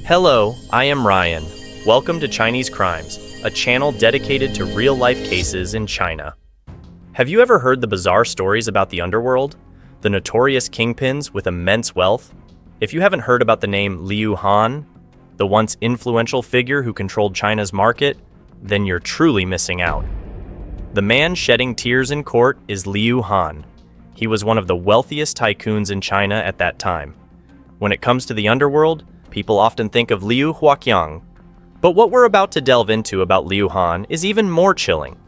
Hello, I am Ryan. Welcome to Chinese Crimes, a channel dedicated to real-life cases in China. Have you ever heard the bizarre stories about the Underworld? The notorious kingpins with immense wealth? If you haven't heard about the name Liu Han, the once influential figure who controlled China's market, then you're truly missing out. The man shedding tears in court is Liu Han. He was one of the wealthiest tycoons in China at that time. When it comes to the Underworld, people often think of Liu Huaqiang. But what we're about to delve into about Liu Han is even more chilling.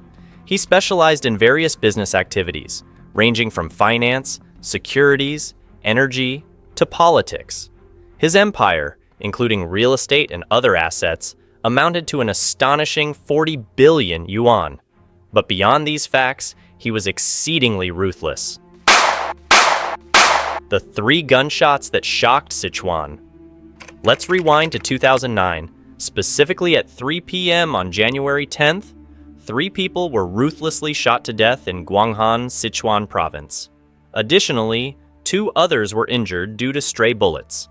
He specialized in various business activities, ranging from finance, securities, energy, to politics. His empire, including real estate and other assets, amounted to an astonishing 40 billion yuan. But beyond these facts, he was exceedingly ruthless. The three gunshots that shocked Sichuan. Let's rewind to 2009. Specifically at 3 p.m. on January 10th, 3 people were ruthlessly shot to death in Guanghan, Sichuan province. Additionally, 2 others were injured due to stray bullets.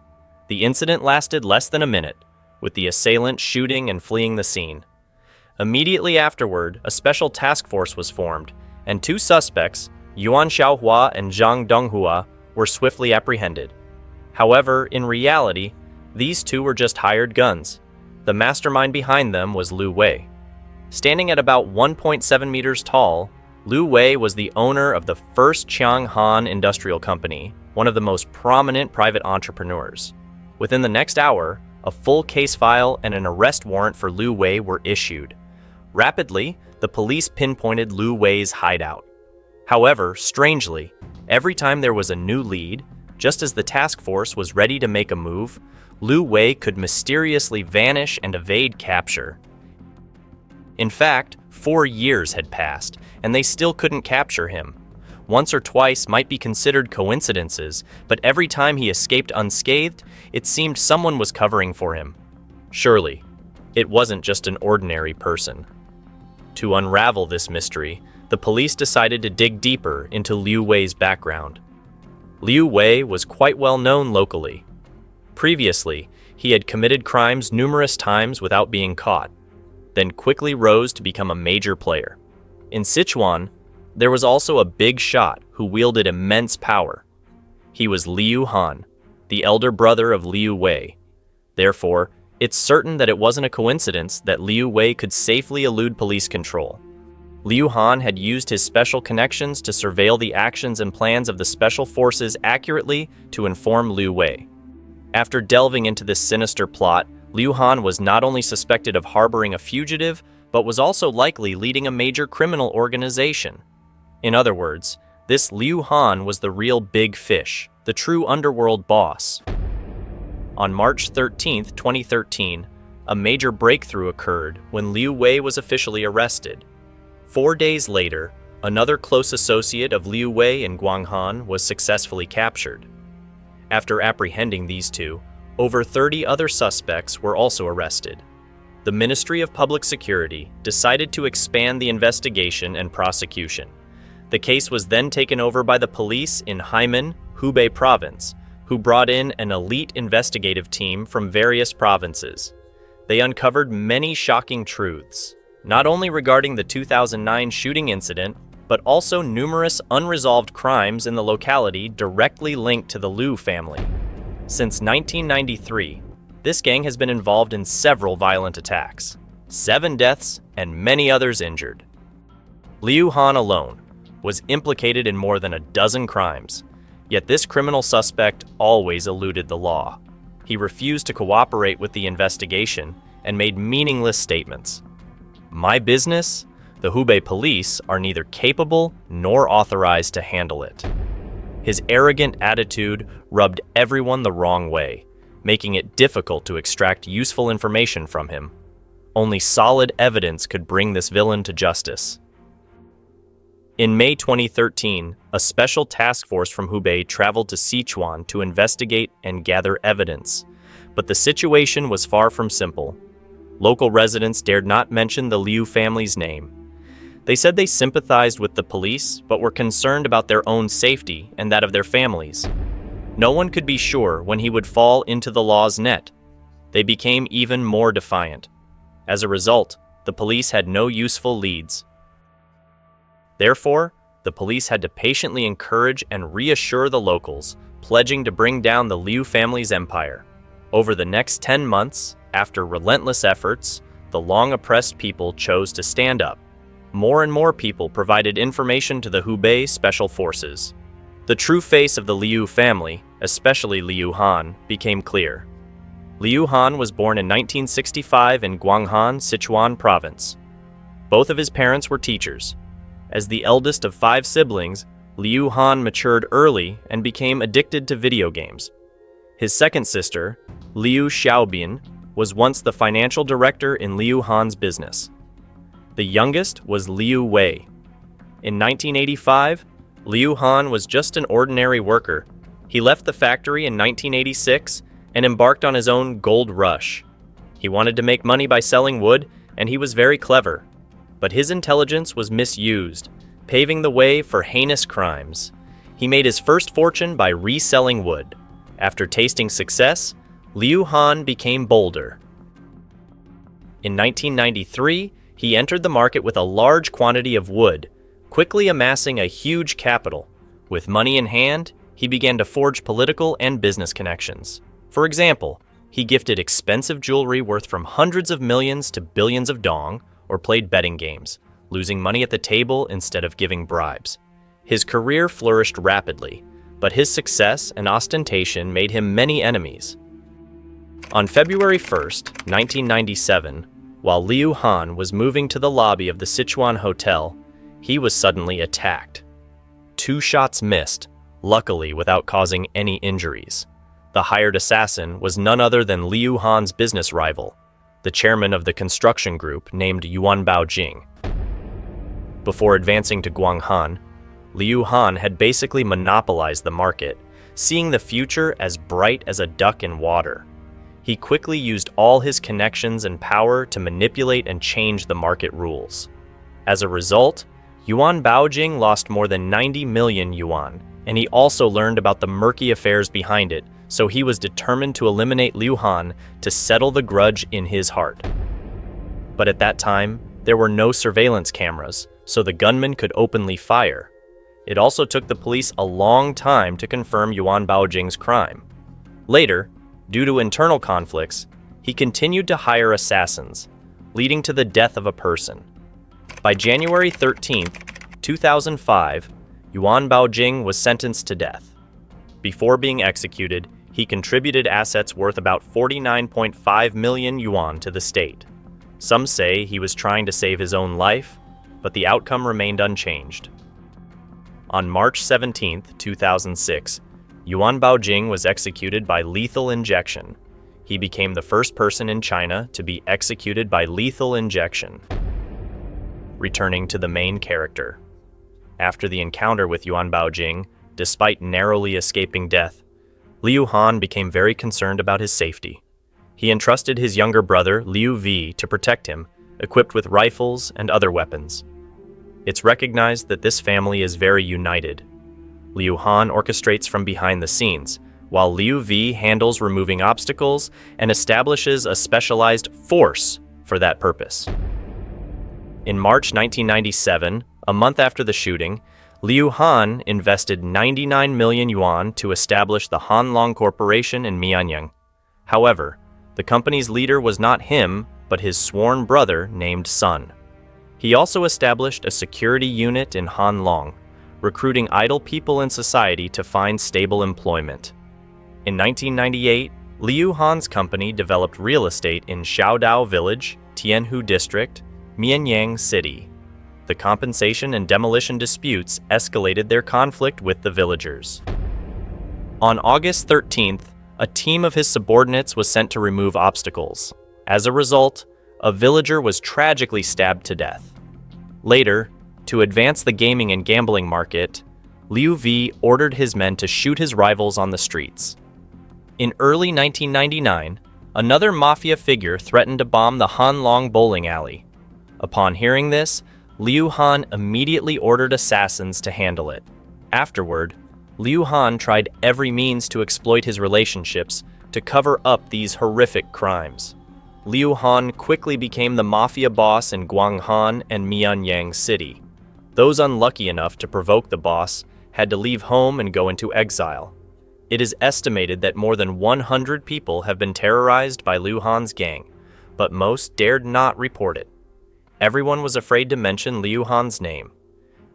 The incident lasted less than a minute, with the assailant shooting and fleeing the scene. Immediately afterward, a special task force was formed, and 2 suspects, Yuan Xiaohua and Zhang Donghua, were swiftly apprehended. However, in reality, these 2 were just hired guns. The mastermind behind them was Liu Wei. Standing at about 1.7 meters tall, Liu Wei was the owner of the first Chang'an Industrial Company, one of the most prominent private entrepreneurs. Within the next hour, a full case file and an arrest warrant for Liu Wei were issued. Rapidly, the police pinpointed Liu Wei's hideout. However, strangely, every time there was a new lead, just as the task force was ready to make a move, Liu Wei could mysteriously vanish and evade capture. In fact, 4 years had passed, and they still couldn't capture him. Once or twice might be considered coincidences, but every time he escaped unscathed, it seemed someone was covering for him. Surely, it wasn't just an ordinary person. To unravel this mystery, the police decided to dig deeper into Liu Wei's background. Liu Wei was quite well known locally. Previously, he had committed crimes numerous times without being caught, then quickly rose to become a major player. In Sichuan, there was also a big shot who wielded immense power. He was Liu Han, the elder brother of Liu Wei. Therefore, it's certain that it wasn't a coincidence that Liu Wei could safely elude police control. Liu Han had used his special connections to surveil the actions and plans of the special forces accurately to inform Liu Wei. After delving into this sinister plot, Liu Han was not only suspected of harboring a fugitive, but was also likely leading a major criminal organization. In other words, this Liu Han was the real big fish, the true underworld boss. On March 13, 2013, a major breakthrough occurred when Liu Wei was officially arrested. 4 days later, another close associate of Liu Wei in Guanghan was successfully captured. After apprehending these 2, over 30 other suspects were also arrested. The Ministry of Public Security decided to expand the investigation and prosecution. The case was then taken over by the police in Haimen, Hubei province, who brought in an elite investigative team from various provinces. They uncovered many shocking truths, not only regarding the 2009 shooting incident, but also numerous unresolved crimes in the locality directly linked to the Liu family. Since 1993, this gang has been involved in several violent attacks, 7 deaths and many others injured. Liu Han alone was implicated in more than a dozen crimes, yet this criminal suspect always eluded the law. He refused to cooperate with the investigation and made meaningless statements. My business? The Hubei police are neither capable nor authorized to handle it. His arrogant attitude rubbed everyone the wrong way, making it difficult to extract useful information from him. Only solid evidence could bring this villain to justice. In May 2013, a special task force from Hubei traveled to Sichuan to investigate and gather evidence. But the situation was far from simple. Local residents dared not mention the Liu family's name. They said they sympathized with the police, but were concerned about their own safety and that of their families. No one could be sure when he would fall into the law's net. they became even more defiant. As a result, the police had no useful leads. Therefore, the police had to patiently encourage and reassure the locals, pledging to bring down the Liu family's empire. Over the next 10 months, after relentless efforts, the long-oppressed people chose to stand up. More and more people provided information to the Hubei Special Forces. The true face of the Liu family, especially Liu Han, became clear. Liu Han was born in 1965 in Guanghan, Sichuan province. Both of his parents were teachers. As the eldest of 5 siblings, Liu Han matured early and became addicted to video games. His second sister, Liu Xiaobin, was once the financial director in Liu Han's business. The youngest was Liu Wei. In 1985, Liu Han was just an ordinary worker. He left the factory in 1986 and embarked on his own gold rush. He wanted to make money by selling wood, and he was very clever. But his intelligence was misused, paving the way for heinous crimes. He made his first fortune by reselling wood. After tasting success, Liu Han became bolder. In 1993, he entered the market with a large quantity of wood, quickly amassing a huge capital. With money in hand, he began to forge political and business connections. For example, he gifted expensive jewelry worth from hundreds of millions to billions of dong, or played betting games, losing money at the table instead of giving bribes. His career flourished rapidly, but his success and ostentation made him many enemies. On February 1st, 1997, while Liu Han was moving to the lobby of the Sichuan Hotel, he was suddenly attacked. 2 shots missed, luckily without causing any injuries. The hired assassin was none other than Liu Han's business rival, the chairman of the construction group named Yuan Baojing. Before advancing to Guanghan, Liu Han had basically monopolized the market, seeing the future as bright as a duck in water. He quickly used all his connections and power to manipulate and change the market rules. As a result, Yuan Baojing lost more than 90 million yuan, and he also learned about the murky affairs behind it, so he was determined to eliminate Liu Han to settle the grudge in his heart. But at that time, there were no surveillance cameras, so the gunman could openly fire. It also took the police a long time to confirm Yuan Baojing's crime. Later, due to internal conflicts, he continued to hire assassins, leading to the death of a person. By January 13, 2005, Yuan Baojing was sentenced to death. Before being executed, he contributed assets worth about 49.5 million yuan to the state. Some say he was trying to save his own life, but the outcome remained unchanged. On March 17, 2006, Yuan Baojing was executed by lethal injection. He became the first person in China to be executed by lethal injection. Returning to the main character. After the encounter with Yuan Baojing, despite narrowly escaping death, Liu Han became very concerned about his safety. He entrusted his younger brother, Liu V, to protect him, equipped with rifles and other weapons. It's recognized that this family is very united. Liu Han orchestrates from behind the scenes, while Liu V handles removing obstacles and establishes a specialized force for that purpose. In March 1997, a month after the shooting, Liu Han invested 99 million yuan to establish the Hanlong Corporation in Mianyang. However, the company's leader was not him, but his sworn brother named Sun. He also established a security unit in Hanlong, recruiting idle people in society to find stable employment. In 1998, Liu Han's company developed real estate in Xiaodao Village, Tianhu District, Mianyang City. The compensation and demolition disputes escalated their conflict with the villagers. On August 13th, a team of his subordinates was sent to remove obstacles. As a result, a villager was tragically stabbed to death. Later, to advance the gaming and gambling market, Liu V ordered his men to shoot his rivals on the streets. In early 1999, another mafia figure threatened to bomb the Hanlong bowling alley. Upon hearing this, Liu Han immediately ordered assassins to handle it. Afterward, Liu Han tried every means to exploit his relationships to cover up these horrific crimes. Liu Han quickly became the mafia boss in Guanghan and Mianyang City. Those unlucky enough to provoke the boss had to leave home and go into exile. It is estimated that more than 100 people have been terrorized by Liu Han's gang, but most dared not report it. Everyone was afraid to mention Liu Han's name.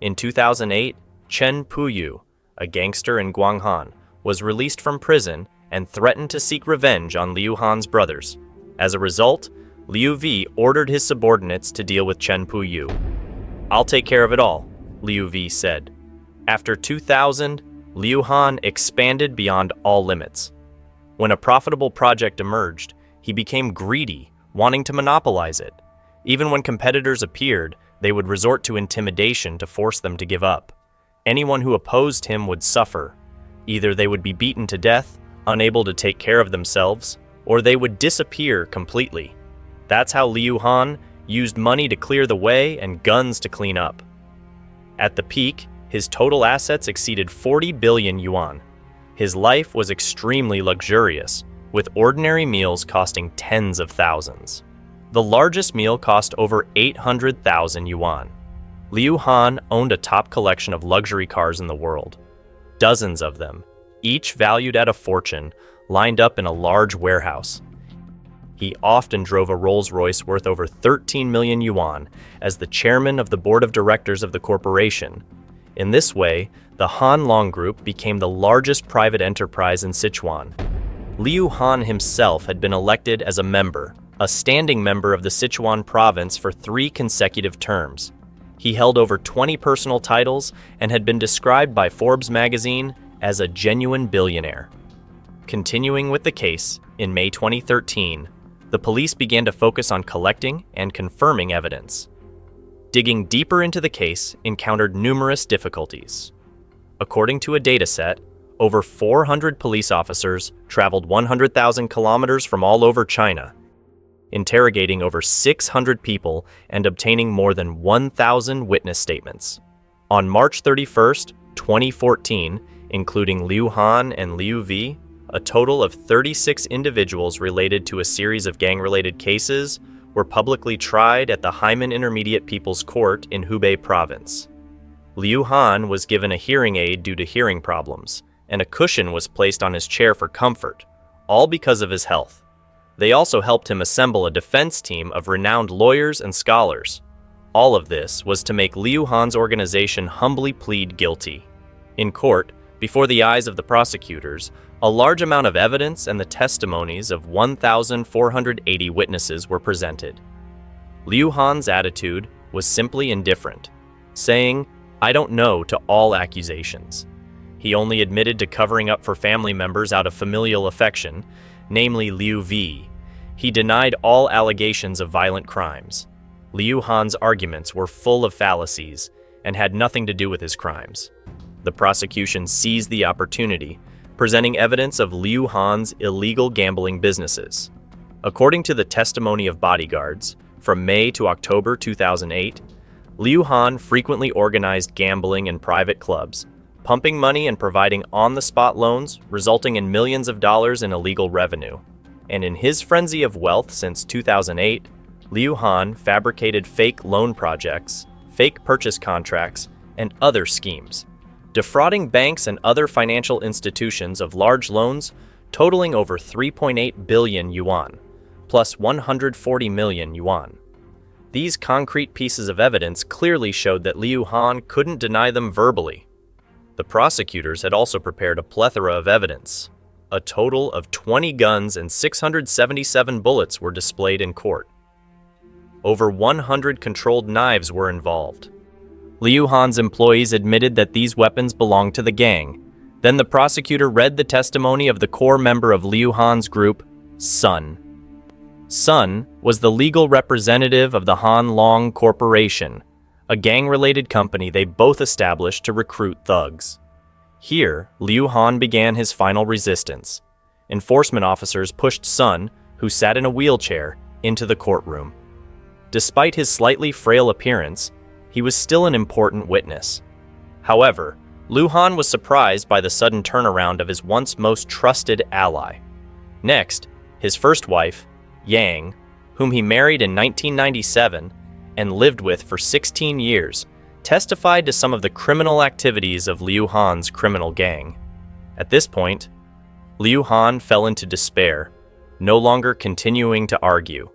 In 2008, Chen Puyu, a gangster in Guanghan, was released from prison and threatened to seek revenge on Liu Han's brothers. As a result, Liu V ordered his subordinates to deal with Chen Puyu. "I'll take care of it all," Liu V said. After 2000, Liu Han expanded beyond all limits. When a profitable project emerged, he became greedy, wanting to monopolize it. Even when competitors appeared, they would resort to intimidation to force them to give up. Anyone who opposed him would suffer. Either they would be beaten to death, unable to take care of themselves, or they would disappear completely. That's how Liu Han used money to clear the way and guns to clean up. At the peak, his total assets exceeded 40 billion yuan. His life was extremely luxurious, with ordinary meals costing tens of thousands. The largest meal cost over 800,000 yuan. Liu Han owned a top collection of luxury cars in the world. Dozens of them, each valued at a fortune, lined up in a large warehouse. He often drove a Rolls-Royce worth over 13 million yuan as the chairman of the board of directors of the corporation. In this way, the Han Long Group became the largest private enterprise in Sichuan. Liu Han himself had been elected as a standing member of the Sichuan province for 3 consecutive terms. He held over 20 personal titles and had been described by Forbes magazine as a genuine billionaire. Continuing with the case, in May 2013, the police began to focus on collecting and confirming evidence. Digging deeper into the case encountered numerous difficulties. According to a dataset, over 400 police officers traveled 100,000 kilometers from all over China, interrogating over 600 people and obtaining more than 1,000 witness statements. On March 31st, 2014, including Liu Han and Liu V, a total of 36 individuals related to a series of gang-related cases were publicly tried at the Haimen Intermediate People's Court in Hubei Province. Liu Han was given a hearing aid due to hearing problems, and a cushion was placed on his chair for comfort, all because of his health. They also helped him assemble a defense team of renowned lawyers and scholars. All of this was to make Liu Han's organization humbly plead guilty. In court, before the eyes of the prosecutors, a large amount of evidence and the testimonies of 1,480 witnesses were presented. Liu Han's attitude was simply indifferent, saying, "I don't know," to all accusations. He only admitted to covering up for family members out of familial affection, namely Liu V. He denied all allegations of violent crimes. Liu Han's arguments were full of fallacies and had nothing to do with his crimes. The prosecution seized the opportunity, presenting evidence of Liu Han's illegal gambling businesses. According to the testimony of bodyguards, from May to October 2008, Liu Han frequently organized gambling in private clubs, pumping money and providing on-the-spot loans, resulting in millions of dollars in illegal revenue. And in his frenzy of wealth since 2008, Liu Han fabricated fake loan projects, fake purchase contracts, and other schemes, defrauding banks and other financial institutions of large loans totaling over 3.8 billion yuan, plus 140 million yuan. These concrete pieces of evidence clearly showed that Liu Han couldn't deny them verbally. The prosecutors had also prepared a plethora of evidence. A total of 20 guns and 677 bullets were displayed in court. Over 100 controlled knives were involved. Liu Han's employees admitted that these weapons belonged to the gang. Then the prosecutor read the testimony of the core member of Liu Han's group, Sun. Sun was the legal representative of the Han Long Corporation, a gang-related company they both established to recruit thugs. Here, Liu Han began his final resistance. Enforcement officers pushed Sun, who sat in a wheelchair, into the courtroom. Despite his slightly frail appearance, he was still an important witness. However, Liu Han was surprised by the sudden turnaround of his once most trusted ally. Next, his first wife, Yang, whom he married in 1997 and lived with for 16 years, testified to some of the criminal activities of Liu Han's criminal gang. At this point, Liu Han fell into despair, no longer continuing to argue.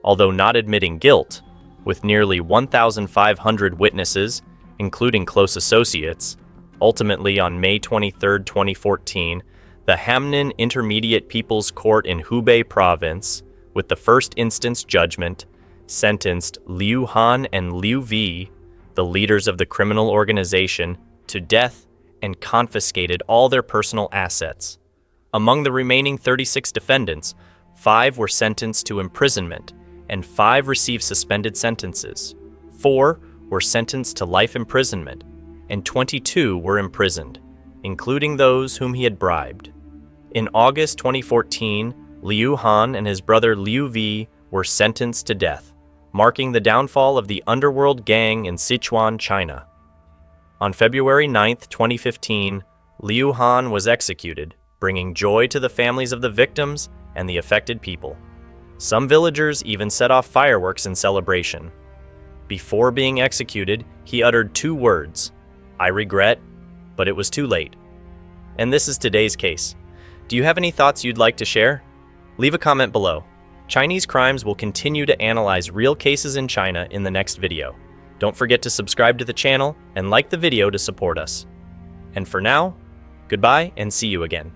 Although not admitting guilt, with nearly 1,500 witnesses, including close associates, ultimately on May 23, 2014, the Hamnan Intermediate People's Court in Hubei Province, with the first instance judgment, sentenced Liu Han and Liu V, the leaders of the criminal organization, to death and confiscated all their personal assets. Among the remaining 36 defendants, 5 were sentenced to imprisonment, and 5 received suspended sentences. 4 were sentenced to life imprisonment, and 22 were imprisoned, including those whom he had bribed. In August 2014, Liu Han and his brother Liu V were sentenced to death, marking the downfall of the Underworld gang in Sichuan, China. On February 9, 2015, Liu Han was executed, bringing joy to the families of the victims and the affected people. Some villagers even set off fireworks in celebration. Before being executed, he uttered 2 words, "I regret, but it was too late." And this is today's case. Do you have any thoughts you'd like to share? Leave a comment below. Chinese Crimes will continue to analyze real cases in China in the next video. Don't forget to subscribe to the channel and like the video to support us. And for now, goodbye and see you again.